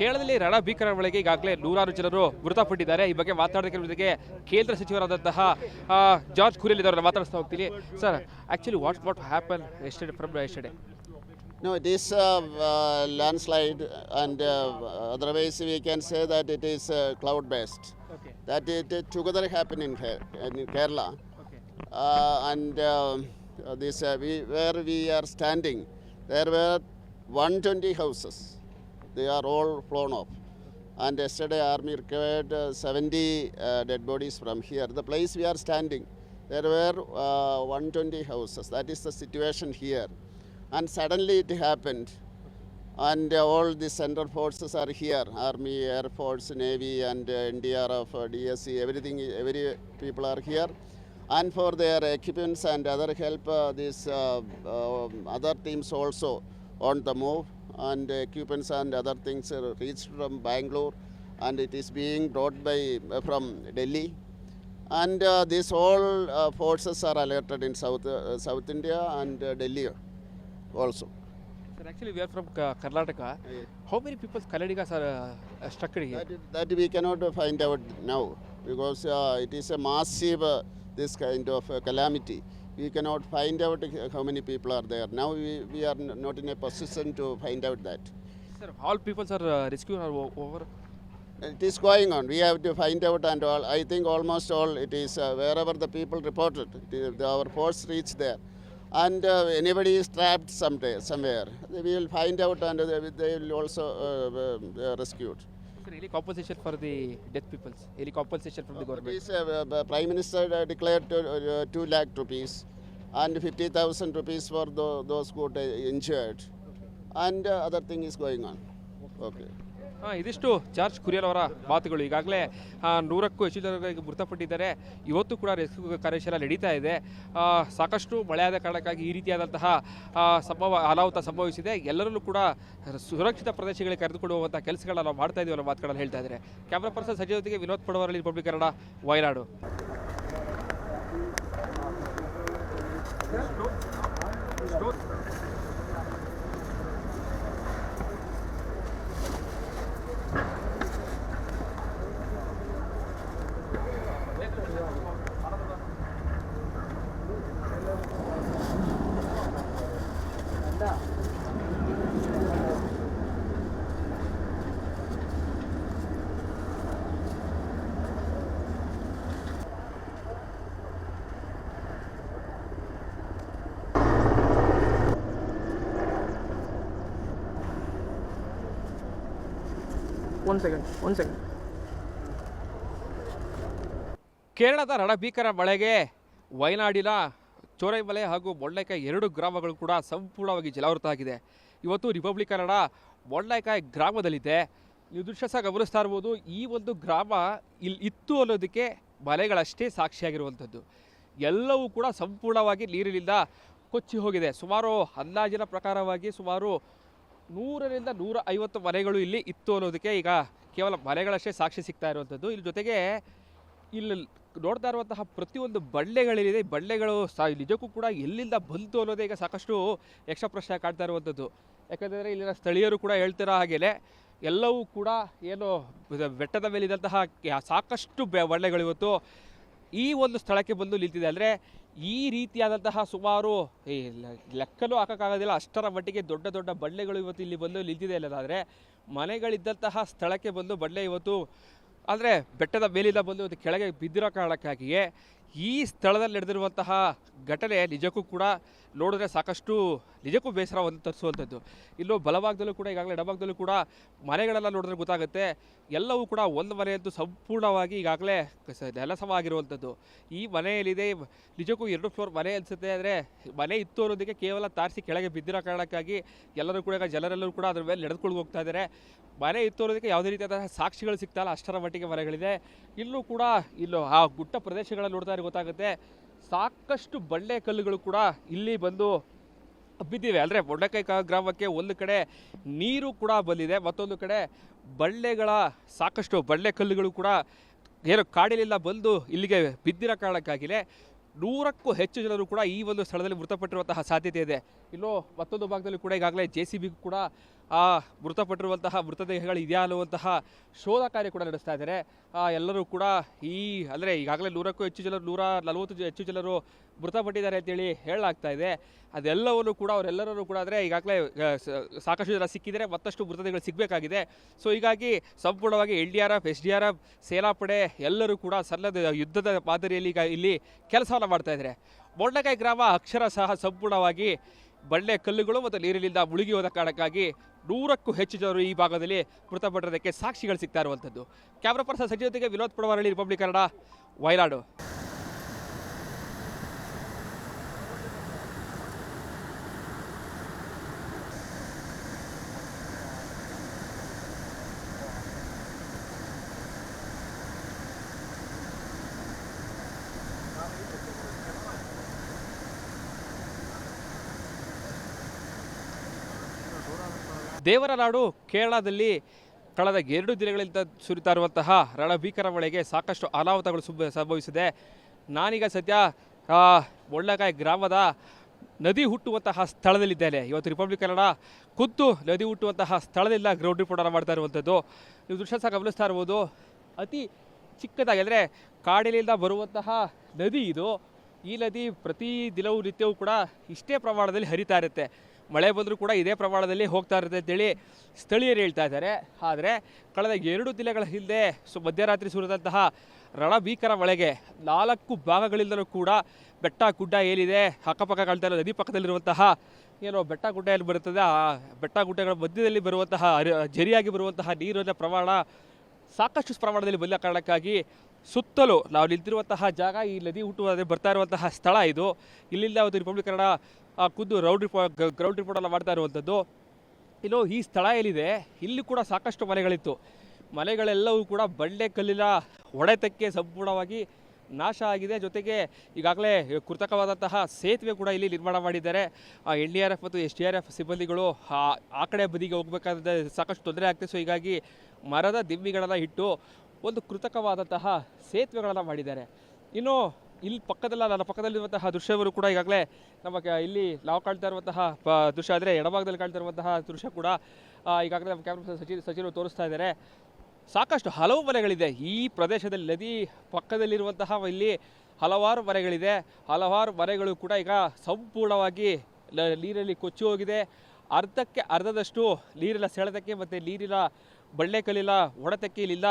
ಕೇರಳದಲ್ಲಿ ರಣಭೀಕರ ಮಳೆಗೆ ಈಗಾಗಲೇ ನೂರಾರು ಜನರು ಮೃತಪಟ್ಟಿದ್ದಾರೆ. ಈ ಬಗ್ಗೆ ಮಾತನಾಡೋದಕ್ಕೆ ಕೇಂದ್ರ ಸಚಿವರಾದಂತಹ ಜಾರ್ಜ್ ಕುರಿಯಲ್ ಇದ್ದವರನ್ನ ಮಾತಾಡಿಸ್ತಾ ಹೋಗ್ತೀನಿ. Sir, actually what happen yesterday from yesterday? No, it is landslide, and otherwise we can say that it is cloud-based. Okay. That it together happened in Kerala, Okay. and where we are standing, there were 120 houses. They are all flown off. And yesterday army recovered 70 dead bodies from here. The place we are standing, there were 120 houses. That is the situation here. And suddenly it happened. And all the central forces are here. Army, Air Force, Navy, and NDRF, DSC, every people are here. And for their equipments and other help, these other teams also on the move. And equipments and other things reached from Bangalore, and it is being brought from Delhi. And these all forces are alerted in South India and Delhi also. Sir, actually we are from Karnataka. How many people Kannadigas are stuck here? That we cannot find out now, because it is a massive this kind of calamity. We cannot find out how many people are there. Now we are not in a position to find out that. Sir, all people are rescued or over? It is going on. We have to find out, and all. I think almost all it is wherever the people reported, our force reached there. And anybody is trapped somewhere, we will find out, and they will also rescued. Sir, any compensation for the dead people? Any compensation from the government? Prime Minister declared 2 lakh rupees and 50,000 rupees for those who got injured. And other thing is going on. Okay. ಇದಿಷ್ಟು George ಕುರಿಯಲ್ ಅವರ ಮಾತುಗಳು. ಈಗಾಗಲೇ 100ಕ್ಕೂ ಹೆಚ್ಚು ಜನರಿಗೆ ಮೃತಪಟ್ಟಿದ್ದಾರೆ. ಇವತ್ತು ಕೂಡ rescue ಕಾರ್ಯಾಚರಣೆ ನಡೀತಾ ಇದೆ. ಸಾಕಷ್ಟು ಮಳೆಯಾದ ಕಾರಣಕ್ಕಾಗಿ ಈ ರೀತಿಯಾದಂತಹ ಅನಾಹುತ ಸಂಭವಿಸಿದೆ. ಎಲ್ಲರನ್ನೂ ಕೂಡ ಸುರಕ್ಷಿತ ಪ್ರದೇಶಗಳಿಗೆ ಕರೆದುಕೊಂಡು ಹೋಗುವಂಥ ಕೆಲಸಗಳನ್ನ ನಾವು ಮಾಡ್ತಾ ಇದ್ದೀವಿ ಅನ್ನೋ ಮಾತುಗಳನ್ನು ಹೇಳ್ತಾ ಇದ್ದಾರೆ. ಕ್ಯಾಮ್ರಾ ಪರ್ಸನ್ ಸಂಜಯ್ ಜೊತೆಗೆ ವಿನೋದ್ ಪಡವರಲ್ಲಿ, republic Kannada, Wayanad. One second. ಕೇರಳದ ರಣಭೀಕರ ಮಳೆಗೆ ವಯನಾಡಿನ ಚೋರೈಮಲೆ ಹಾಗೂ ಮೊಳ್ಳಕಾಯಿ 2 ಗ್ರಾಮಗಳು ಕೂಡ ಸಂಪೂರ್ಣವಾಗಿ ಜಲಾವೃತ ಆಗಿದೆ. ಇವತ್ತು ರಿಪಬ್ಲಿಕ್ ಕನ್ನಡ ಮೊಳ್ಳಕಾಯಿ ಗ್ರಾಮದಲ್ಲಿದೆ. ನೀವು ದೃಶ್ಯ ಸಹ ಗಮನಿಸ್ತಾ ಇರ್ಬೋದು. ಈ ಒಂದು ಗ್ರಾಮ ಇಲ್ಲಿ ಇತ್ತು ಅನ್ನೋದಕ್ಕೆ ಮನೆಗಳಷ್ಟೇ ಸಾಕ್ಷಿಯಾಗಿರುವಂಥದ್ದು. ಎಲ್ಲವೂ ಕೂಡ ಸಂಪೂರ್ಣವಾಗಿ ನೀರಿನಿಂದ ಕೊಚ್ಚಿ ಹೋಗಿದೆ. ಸುಮಾರು ಅಂದಾಜಿನ ಪ್ರಕಾರವಾಗಿ ಸುಮಾರು 100ರಿಂದ 150 ಮನೆಗಳು ಇಲ್ಲಿ ಇತ್ತು ಅನ್ನೋದಕ್ಕೆ ಈಗ ಕೇವಲ ಮನೆಗಳಷ್ಟೇ ಸಾಕ್ಷಿ ಸಿಗ್ತಾ ಇರುವಂಥದ್ದು. ಇಲ್ಲಿ ಜೊತೆಗೆ ಇಲ್ಲಿ ನೋಡ್ತಾ ಇರುವಂತಹ ಪ್ರತಿಯೊಂದು ಬಂಡೆಗಳಿದೆ. ಬಂಡೆಗಳು ನಿಜಕ್ಕೂ ಕೂಡ ಎಲ್ಲಿಂದ ಬಂತು ಅನ್ನೋದೇ ಈಗ ಸಾಕಷ್ಟು ಯಕ್ಷ ಪ್ರಶ್ನೆ ಕಾಡ್ತಾ ಇರುವಂಥದ್ದು. ಯಾಕಂದರೆ ಇಲ್ಲಿನ ಸ್ಥಳೀಯರು ಕೂಡ ಹೇಳ್ತಿರೋ ಹಾಗೇನೆ ಎಲ್ಲವೂ ಕೂಡ ಏನು ಬೆಟ್ಟದ ಮೇಲಿದ್ದಂತಹ ಸಾಕಷ್ಟು ಬಂಡೆಗಳು ಇವತ್ತು ಈ ಒಂದು ಸ್ಥಳಕ್ಕೆ ಬಂದು ನಿಂತಿದೆ. ಅಂದರೆ ಈ ರೀತಿಯಾದಂತಹ ಸುಮಾರು ಲೆಕ್ಕನೂ ಹಾಕೋಕ್ಕಾಗೋದಿಲ್ಲ, ಅಷ್ಟರ ಮಟ್ಟಿಗೆ ದೊಡ್ಡ ದೊಡ್ಡ ಬಂಡೆಗಳು ಇವತ್ತು ಇಲ್ಲಿ ಬಂದು ನಿಂತಿದೆ ಅನ್ನೋದಾದರೆ, ಮನೆಗಳಿದ್ದಂತಹ ಸ್ಥಳಕ್ಕೆ ಬಂದು ಬಂಡೆ ಇವತ್ತು ಅಂದರೆ ಬೆಟ್ಟದ ಮೇಲಿಂದ ಬಂದು ಇವತ್ತು ಕೆಳಗೆ ಬಿದ್ದಿರೋ ಕಾರಣಕ್ಕಾಗಿಯೇ ಈ ಸ್ಥಳದಲ್ಲಿ ನಡೆದಿರುವಂತಹ ಘಟನೆ ನಿಜಕ್ಕೂ ಕೂಡ ನೋಡಿದ್ರೆ ಸಾಕಷ್ಟು ನಿಜಕ್ಕೂ ಬೇಸರವನ್ನು ತರಿಸುವಂಥದ್ದು. ಇಲ್ಲೂ ಬಲಭಾಗದಲ್ಲೂ ಕೂಡ ಈಗಾಗಲೇ ಎಡಭಾಗದಲ್ಲೂ ಕೂಡ ಮನೆಗಳೆಲ್ಲ ನೋಡಿದ್ರೆ ಗೊತ್ತಾಗುತ್ತೆ. ಎಲ್ಲವೂ ಕೂಡ ಒಂದು ಮನೆಯಂತೂ ಸಂಪೂರ್ಣವಾಗಿ ಈಗಾಗಲೇ ನೆಲಸಮ ಆಗಿರುವಂಥದ್ದು. ಈ ಮನೆಯಲ್ಲಿದೆ ನಿಜಕ್ಕೂ 2 ಫ್ಲೋರ್ ಮನೆ ಅನಿಸುತ್ತೆ. ಆದರೆ ಮನೆ ಇತ್ತು ಅನ್ನೋದಕ್ಕೆ ಕೇವಲ ತಾರಿಸಿ ಕೆಳಗೆ ಬಿದ್ದಿರೋ ಕಾರಣಕ್ಕಾಗಿ ಎಲ್ಲರೂ ಕೂಡ ಈಗ ಜನರೆಲ್ಲರೂ ಕೂಡ ಅದ್ರ ಮೇಲೆ ನಡೆದುಕೊಂಡು ಹೋಗ್ತಾ ಇದ್ದಾರೆ. ಮನೆ ಇತ್ತು ಅನ್ನೋದಕ್ಕೆ ಯಾವುದೇ ರೀತಿಯಾದ ಸಾಕ್ಷಿಗಳು ಸಿಗ್ತಾಯಿಲ್ಲ, ಅಷ್ಟರ ಮಟ್ಟಿಗೆ ಮನೆಗಳಿದೆ. ಇಲ್ಲೂ ಕೂಡ ಆ ಗುಡ್ಡ ಪ್ರದೇಶಗಳಲ್ಲಿ ನೋಡ್ತಾ ಇದ್ರೆ ಗೊತ್ತಾಗುತ್ತೆ ಸಾಕಷ್ಟು ಬಂಡೆ ಕಲ್ಲುಗಳು ಕೂಡ ಇಲ್ಲಿ ಬಂದು ಬಿದ್ದಿವೆ. ಅಂದರೆ ಮೊಳ್ಳಕಾಯಿ ಗ್ರಾಮಕ್ಕೆ ಒಂದು ಕಡೆ ನೀರು ಕೂಡ ಬಂದಿದೆ, ಮತ್ತೊಂದು ಕಡೆ ಬಂಡೆಗಳ ಸಾಕಷ್ಟು ಬಂಡೆ ಕಲ್ಲುಗಳು ಕೂಡ ಏನು ಕಾಡಿಲಿಲ್ಲ ಬಂದು ಇಲ್ಲಿಗೆ ಬಿದ್ದಿರೋ ಕಾರಣಕ್ಕಾಗಿದೆ 100ಕ್ಕೂ ಹೆಚ್ಚು ಜನರು ಕೂಡ ಈ ಒಂದು ಸ್ಥಳದಲ್ಲಿ ಮೃತಪಟ್ಟಿರುವಂತಹ ಸಾಧ್ಯತೆ ಇದೆ. ಇನ್ನು ಮತ್ತೊಂದು ಭಾಗದಲ್ಲಿ ಕೂಡ ಈಗಾಗಲೇ JCB ಕೂಡ ಆ ಮೃತಪಟ್ಟಿರುವಂತಹ ಮೃತದೇಹಗಳು ಇದೆಯಾ ಅನ್ನುವಂತಹ ಶೋಧ ಕಾರ್ಯ ಕೂಡ ನಡೆಸ್ತಾ ಇದ್ದಾರೆ. ಎಲ್ಲರೂ ಕೂಡ ಅಂದರೆ ಈಗಾಗಲೇ 100ಕ್ಕೂ ಹೆಚ್ಚು ಜನರು 140 ಹೆಚ್ಚು ಜನರು ಮೃತಪಟ್ಟಿದ್ದಾರೆ ಅಂತೇಳಿ ಹೇಳಲಾಗ್ತಾ ಇದೆ. ಅದೆಲ್ಲವನ್ನು ಕೂಡ ಅವರೆಲ್ಲರೂ ಕೂಡ ಆದರೆ ಈಗಾಗಲೇ ಸಾಕಷ್ಟು ಜನ ಸಿಕ್ಕಿದರೆ ಮತ್ತಷ್ಟು ಮೃತದೇಹಗಳು ಸಿಗಬೇಕಾಗಿದೆ. ಸೊ ಹೀಗಾಗಿ ಸಂಪೂರ್ಣವಾಗಿ LDRF, SDRF, ಸೇನಾಪಡೆ ಎಲ್ಲರೂ ಕೂಡ ಸನ್ನದ್ಧ ಯುದ್ಧದ ಮಾದರಿಯಲ್ಲಿ ಈಗ ಇಲ್ಲಿ ಕೆಲಸವನ್ನು ಮಾಡ್ತಾ ಇದ್ದಾರೆ. ಮೊಂಡಕಾಯಿ ಗ್ರಾಮ ಅಕ್ಷರಶಃ ಸಂಪೂರ್ಣವಾಗಿ ಬಂಡೆ ಕಲ್ಲುಗಳು ಮತ್ತು ನೀರಿನಿಂದ ಮುಳುಗಿ ಹೋದ ಕಾರಣಕ್ಕಾಗಿ 100ಕ್ಕೂ ಹೆಚ್ಚು ಜನರು ಈ ಭಾಗದಲ್ಲಿ ಮೃತಪಟ್ಟಿರೋದಕ್ಕೆ ಸಾಕ್ಷಿಗಳು ಸಿಗ್ತಾ ಇರುವಂಥದ್ದು. ಕ್ಯಾಮ್ರಾ ಪರ್ಸನ್ ಸಚಿವ ಜೊತೆಗೆ ವಿನೋದ್ ಪಡವಾರಳ್ಳಿ, ರಿಪಬ್ಲಿಕ್ ಕನ್ನಡ, ವಯನಾಡು. ದೇವರ ನಾಡು ಕೇರಳದಲ್ಲಿ ಕಳೆದ 2 ದಿನಗಳಿಂದ ಸುರಿತಾ ಇರುವಂತಹ ರಣಭೀಕರ ಮಳೆಗೆ ಸಾಕಷ್ಟು ಅನಾಹುತಗಳು ಸಂಭವಿಸಿದೆ. ನಾನೀಗ ಸದ್ಯ ಮೊಂಡಕಾಯಿ ಗ್ರಾಮದ ನದಿ ಹುಟ್ಟುವಂತಹ ಸ್ಥಳದಲ್ಲಿದ್ದೇನೆ. ಇವತ್ತು ರಿಪಬ್ಲಿಕ್ ಕನ್ನಡ ಖುದ್ದು ನದಿ ಹುಟ್ಟುವಂತಹ ಸ್ಥಳದಿಂದ ಗ್ರೌಂಡ್ ರಿಪೋರ್ಟನ್ನು ಮಾಡ್ತಾ ಇರುವಂಥದ್ದು. ನೀವು ದೃಶ್ಯ ಸಹ ಗಮನಿಸ್ತಾ ಇರ್ಬೋದು. ಅತಿ ಚಿಕ್ಕದಾಗಿ ಅಂದರೆ ಕಾಡಿನಿಂದ ಬರುವಂತಹ ನದಿ ಇದು. ಈ ನದಿ ಪ್ರತಿ ದಿನವೂ ನಿತ್ಯವೂ ಕೂಡ ಇಷ್ಟೇ ಪ್ರಮಾಣದಲ್ಲಿ ಹರಿತಾ ಇರುತ್ತೆ. ಮಳೆ ಬಂದರೂ ಕೂಡ ಇದೇ ಪ್ರಮಾಣದಲ್ಲಿ ಹೋಗ್ತಾ ಇರುತ್ತೆ ಅಂತೇಳಿ ಸ್ಥಳೀಯರು ಹೇಳ್ತಾ ಇದ್ದಾರೆ. ಆದರೆ ಕಳೆದ 2 ದಿನಗಳ ಹಿಂದೆ ಮಧ್ಯರಾತ್ರಿ ಸುರಿದಂತಹ ರಣಭೀಕರ ಮಳೆಗೆ 4 ಭಾಗಗಳಿಂದಲೂ ಕೂಡ ಬೆಟ್ಟ ಗುಡ್ಡ ಏನಿದೆ ಅಕ್ಕಪಕ್ಕ ಕಾಣ್ತಾ ಇರೋ ನದಿ ಪಕ್ಕದಲ್ಲಿರುವಂತಹ ಏನೋ ಬೆಟ್ಟ ಗುಡ್ಡ ಎಲ್ಲಿ ಬರುತ್ತದೆ, ಆ ಬೆಟ್ಟ ಗುಡ್ಡಗಳ ಮಧ್ಯದಲ್ಲಿ ಬರುವಂತಹ ಝರಿಯಾಗಿ ಬರುವಂತಹ ನೀರಿನ ಪ್ರಮಾಣ ಸಾಕಷ್ಟು ಪ್ರಮಾಣದಲ್ಲಿ ಬಂದ ಕಾರಣಕ್ಕಾಗಿ ಸುತ್ತಲೂ ನಾವು ನಿಂತಿರುವಂತಹ ಜಾಗ ಈ ನದಿ ಹುಟ್ಟುವ ಬರ್ತಾ ಇರುವಂತಹ ಸ್ಥಳ ಇದು. ಇಲ್ಲಿಂದ ಒಂದು ರಿಪಬ್ಲಿಕ್ ಕನ್ನಡ ಖುದ್ದು ಗ್ರೌಂಡ್ ರಿಪೋರ್ಟನ್ನು ಮಾಡ್ತಾ ಇರುವಂಥದ್ದು. ಇನ್ನು ಈ ಸ್ಥಳ ಏನಿದೆ ಇಲ್ಲಿ ಕೂಡ ಸಾಕಷ್ಟು ಮನೆಗಳಿತ್ತು. ಮನೆಗಳೆಲ್ಲವೂ ಕೂಡ ಬಂಡೆ ಕಲ್ಲಿನ ಹೊಡೆತಕ್ಕೆ ಸಂಪೂರ್ಣವಾಗಿ ನಾಶ ಆಗಿದೆ. ಜೊತೆಗೆ ಈಗಾಗಲೇ ಕೃತಕವಾದಂತಹ ಸೇತುವೆ ಕೂಡ ಇಲ್ಲಿ ನಿರ್ಮಾಣ ಮಾಡಿದ್ದಾರೆ. LDRF ಮತ್ತು SDRF ಸಿಬ್ಬಂದಿಗಳು ಆ ಕಡೆ ಬದಿಗೆ ಹೋಗಬೇಕಾದ್ರೆ ಸಾಕಷ್ಟು ತೊಂದರೆ ಆಗ್ತದೆ. ಸೊ ಹೀಗಾಗಿ ಮರದ ದಿಮ್ಮಿಗಳನ್ನು ಇಟ್ಟು ಒಂದು ಕೃತಕವಾದಂತಹ ಸೇತುವೆಗಳನ್ನು ಮಾಡಿದ್ದಾರೆ. ಇನ್ನು ಇಲ್ಲಿ ನನ್ನ ಪಕ್ಕದಲ್ಲಿರುವಂತಹ ದೃಶ್ಯವರು ಕೂಡ ಈಗಾಗಲೇ ಇಲ್ಲಿ ನಾವು ಕಾಣ್ತಾ ಇರುವಂತಹ ದೃಶ್ಯ ಅಂದರೆ ಎಡಭಾಗದಲ್ಲಿ ಕಾಣ್ತಾ ಇರುವಂತಹ ದೃಶ್ಯ ಕೂಡ ಈಗಾಗಲೇ ನಮ್ಮ ಕ್ಯಾಮ್ರಾ ಸಚಿವರು ತೋರಿಸ್ತಾ ಇದ್ದಾರೆ. ಸಾಕಷ್ಟು ಹಲವು ಮನೆಗಳಿದೆ ಈ ಪ್ರದೇಶದಲ್ಲಿ. ನದಿ ಪಕ್ಕದಲ್ಲಿರುವಂತಹ ಇಲ್ಲಿ ಹಲವಾರು ಮನೆಗಳಿದೆ. ಹಲವಾರು ಮನೆಗಳು ಕೂಡ ಈಗ ಸಂಪೂರ್ಣವಾಗಿ ನೀರಲ್ಲಿ ಕೊಚ್ಚಿ ಹೋಗಿದೆ. ಅರ್ಧಕ್ಕೆ ಅರ್ಧದಷ್ಟು ನೀರಿನ ಸೆಳೆತಕ್ಕೆ ಮತ್ತು ನೀರಿನ ಬಂಡೆಕಲ್ಲಿನ ಹೊಡೆತಕ್ಕೆ ಇಲ್ಲಿಂದ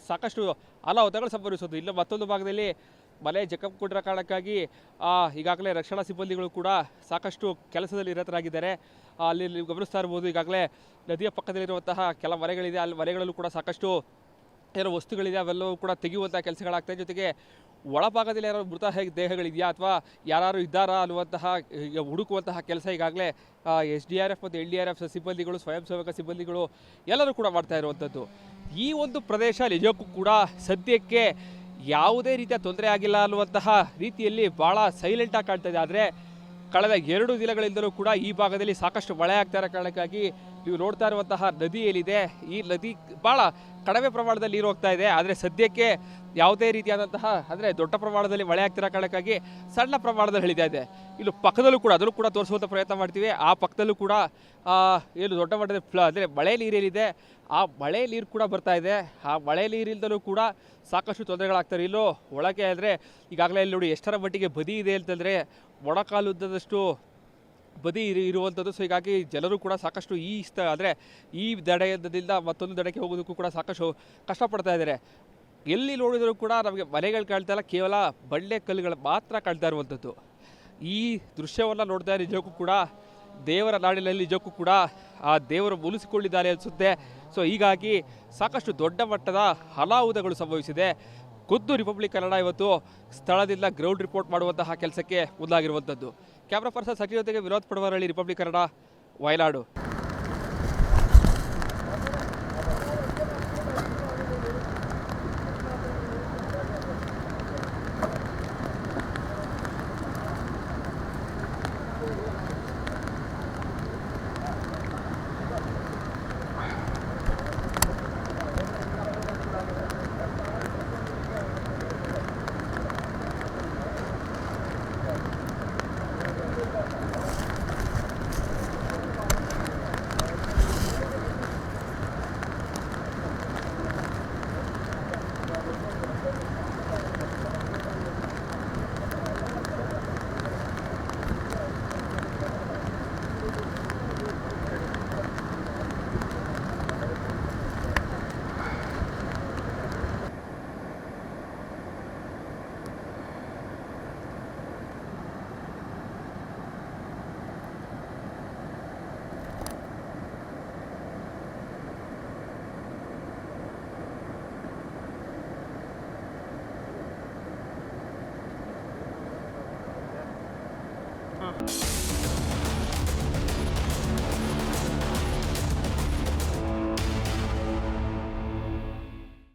ಸಾಕಷ್ಟು ಅನಾಹುತಗಳು ಸಂಭವಿಸೋದು. ಇಲ್ಲ ಮತ್ತೊಂದು ಭಾಗದಲ್ಲಿ ಮನೆ ಜಖಂಗೊಂಡಿರೋ ಕಾರಣಕ್ಕಾಗಿ ಈಗಾಗಲೇ ರಕ್ಷಣಾ ಸಿಬ್ಬಂದಿಗಳು ಕೂಡ ಸಾಕಷ್ಟು ಕೆಲಸದಲ್ಲಿ ನಿರತರಾಗಿದ್ದಾರೆ. ಅಲ್ಲಿ ನೀವು ಗಮನಿಸ್ತಾ ಇರ್ಬೋದು. ಈಗಾಗಲೇ ನದಿಯ ಪಕ್ಕದಲ್ಲಿರುವಂತಹ ಕೆಲ ಮನೆಗಳಿದೆ. ಅಲ್ಲಿ ಮನೆಗಳಲ್ಲೂ ಕೂಡ ಸಾಕಷ್ಟು ಏನೋ ವಸ್ತುಗಳಿದೆ, ಅವೆಲ್ಲವೂ ಕೂಡ ತೆಗೆಯುವಂಥ ಕೆಲಸಗಳಾಗ್ತದೆ. ಜೊತೆಗೆ ಒಳಭಾಗದಲ್ಲಿ ಯಾರು ಮೃತ ದೇಹಗಳಿದೆಯಾ ಅಥವಾ ಯಾರು ಇದ್ದಾರಾ ಅನ್ನುವಂತಹ ಹುಡುಕುವಂತಹ ಕೆಲಸ ಈಗಾಗಲೇ SDRF ಮತ್ತು LDRF ಸಿಬ್ಬಂದಿಗಳು, ಸ್ವಯಂ ಸೇವಕ ಸಿಬ್ಬಂದಿಗಳು ಎಲ್ಲರೂ ಕೂಡ ಮಾಡ್ತಾ ಇರುವಂಥದ್ದು. ಈ ಒಂದು ಪ್ರದೇಶ ನಿಜಕ್ಕೂ ಕೂಡ ಸದ್ಯಕ್ಕೆ ಯಾವುದೇ ರೀತಿಯ ತೊಂದರೆ ಆಗಿಲ್ಲ ಅನ್ನುವಂತಹ ರೀತಿಯಲ್ಲಿ ಭಾಳ ಸೈಲೆಂಟಾಗಿ ಕಾಣ್ತಾ ಇದೆ. ಆದರೆ ಕಳೆದ 2 ದಿನಗಳಿಂದಲೂ ಕೂಡ ಈ ಭಾಗದಲ್ಲಿ ಸಾಕಷ್ಟು ಮಳೆ ಆಗ್ತಾ ಇರೋ ಕಾರಣಕ್ಕಾಗಿ ನೀವು ನೋಡ್ತಾ ಇರುವಂತಹ ನದಿ ಏನಿದೆ ಈ ನದಿ ಭಾಳ ಕಡಿಮೆ ಪ್ರಮಾಣದಲ್ಲಿ ನೀರು ಹೋಗ್ತಾ ಇದೆ. ಆದರೆ ಸದ್ಯಕ್ಕೆ ಯಾವುದೇ ರೀತಿಯಾದಂತಹ ಅಂದರೆ ದೊಡ್ಡ ಪ್ರಮಾಣದಲ್ಲಿ ಮಳೆ ಆಗ್ತಿರೋ ಕಾರಣಕ್ಕಾಗಿ ಸಣ್ಣ ಪ್ರಮಾಣದಲ್ಲಿ ಇಳಿತಾ ಇದೆ. ಇನ್ನು ಪಕ್ಕದಲ್ಲೂ ಕೂಡ ಅದನ್ನು ಕೂಡ ತೋರಿಸುವಂಥ ಪ್ರಯತ್ನ ಮಾಡ್ತೀವಿ. ಆ ಪಕ್ಕದಲ್ಲೂ ಕೂಡ ಏನು ದೊಡ್ಡ ಮಟ್ಟದ ಅಂದರೆ ಮಳೆ ನೀರೇನಿದೆ ಆ ಮಳೆ ನೀರು ಕೂಡ ಬರ್ತಾ ಇದೆ. ಆ ಮಳೆ ನೀರಿಂದಲೂ ಕೂಡ ಸಾಕಷ್ಟು ತೊಂದರೆಗಳಾಗ್ತಾರೆ. ಇಲ್ಲೂ ಒಳಗೆ ಅಂದರೆ ಈಗಾಗಲೇ ಇಲ್ಲಿ ನೋಡಿ ಎಷ್ಟರ ಮಟ್ಟಿಗೆ ಬದಿ ಇದೆ ಅಂತಂದರೆ ಮೊಣಕಾಲುದ್ದದಷ್ಟು ಬದಿ ಇರುವಂಥದ್ದು. ಸೊ ಹೀಗಾಗಿ ಜನರು ಕೂಡ ಸಾಕಷ್ಟು ಅಂದರೆ ಈ ದಡದಿಂದ ಮತ್ತೊಂದು ದಡಕ್ಕೆ ಹೋಗೋದಕ್ಕೂ ಕೂಡ ಸಾಕಷ್ಟು ಕಷ್ಟಪಡ್ತಾ ಇದ್ದಾರೆ. ಎಲ್ಲಿ ನೋಡಿದರೂ ಕೂಡ ನಮಗೆ ಮನೆಗಳು ಕಾಣ್ತಾ ಇಲ್ಲ, ಕೇವಲ ಬಂಡೆ ಕಲ್ಲುಗಳು ಮಾತ್ರ ಕಾಣ್ತಾ ಇರುವಂಥದ್ದು. ಈ ದೃಶ್ಯವನ್ನು ನೋಡ್ತಾ ನಿಜಕ್ಕೂ ಕೂಡ ದೇವರ ನಾಡಿನಲ್ಲಿ ನಿಜಕ್ಕೂ ಕೂಡ ಆ ದೇವರು ಮುನಿಸಿಕೊಂಡಿದ್ದಾರೆ ಅನಿಸುತ್ತೆ. ಸೊ ಹೀಗಾಗಿ ಸಾಕಷ್ಟು ದೊಡ್ಡ ಮಟ್ಟದ ಅನಾಹುತಗಳು ಸಂಭವಿಸಿದೆ. ಖುದ್ದು ರಿಪಬ್ಲಿಕ್ ಕನ್ನಡ ಇವತ್ತು ಸ್ಥಳದಿಂದ ಗ್ರೌಂಡ್ ರಿಪೋರ್ಟ್ ಮಾಡುವಂತಹ ಕೆಲಸಕ್ಕೆ ಮುಂದಾಗಿರುವಂಥದ್ದು. ಕ್ಯಾಮ್ರಾ ಪರ್ಸನ್ ಸಚಿವ ಜೊತೆಗೆ ವಿನೋದ್ ಪಡವಾರಳ್ಳಿ, ರಿಪಬ್ಲಿಕ್ ಕನ್ನಡ, ವಯನಾಡು.